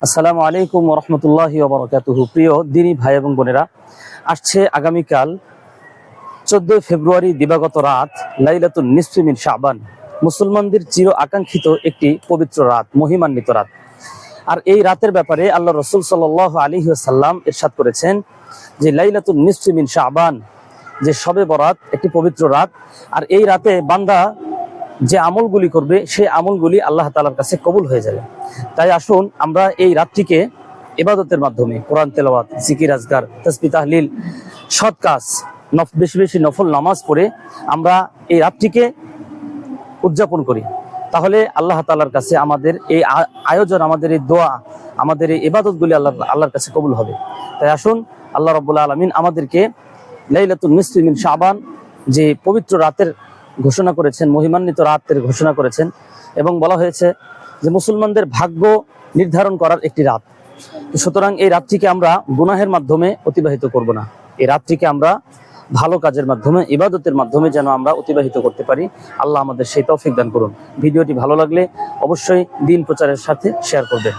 আসসালামু আলাইকুম ওয়া রাহমাতুল্লাহি ওয়া বারাকাতুহু। প্রিয় দিনী ভাই এবং বোনেরা, আসছে আগামীকাল 14 ফেব্রুয়ারি দিবাগত রাত লাইলাতুন নিসফি মিন শাবান, মুসলমানদের চির আকাঙ্ক্ষিত একটি পবিত্র রাত, মহিমান্বিত রাত। আর এই রাতের ব্যাপারে আল্লাহ রাসূল সাল্লাল্লাহু আলাইহি ওয়াসাল্লাম ইরশাদ করেছেন যে লাইলাতুন নিসফি মিন শাবান, যে শবে বরাত একটি পবিত্র রাত। আর এই রাতে বান্দা যে আমলগুলি করবে সেই আমলগুলি আল্লাহ তাআলার কাছে কবুল হয়ে যাবে। তাই আসুন আমরা এই রাতটিকে ইবাদতের মাধ্যমে কোরআন তেলাওয়াত, জিকির, আজকার, তাসবিহ, তাহলিল, সৎ কাজ, বেশি বেশি নফল নামাজ পড়ে আমরা এই রাতটিকে উদযাপন করি। তাহলে আল্লাহ তাআলার কাছে আমাদের এই আয়োজন, আমাদের এই দোয়া, আমাদের এই ইবাদতগুলি আল্লাহর কাছে কবুল হবে। তাই আসুন আল্লাহ রাব্বুল আলামিন আমাদেরকে লাইলাতুন নিসফি মিন শাবান যে পবিত্র রাতের ঘোষণা করেছেন, মহিমান্বিত রাতের ঘোষণা করেছেন, এবং বলা হয়েছে যে মুসলমানদের ভাগ্য নির্ধারণ করার একটি রাত। সুতরাং এই রাতটিকে আমরা গুনাহের মাধ্যমে অতিবাহিত করব না, এই রাতটিকে আমরা ভালো কাজের মাধ্যমে, ইবাদতের মাধ্যমে যেন আমরা অতিবাহিত করতে পারি। আল্লাহ আমাদের সেই তৌফিক দান করুন। ভিডিওটি ভালো লাগলে অবশ্যই দ্বীন প্রচারের সাথে শেয়ার করবেন।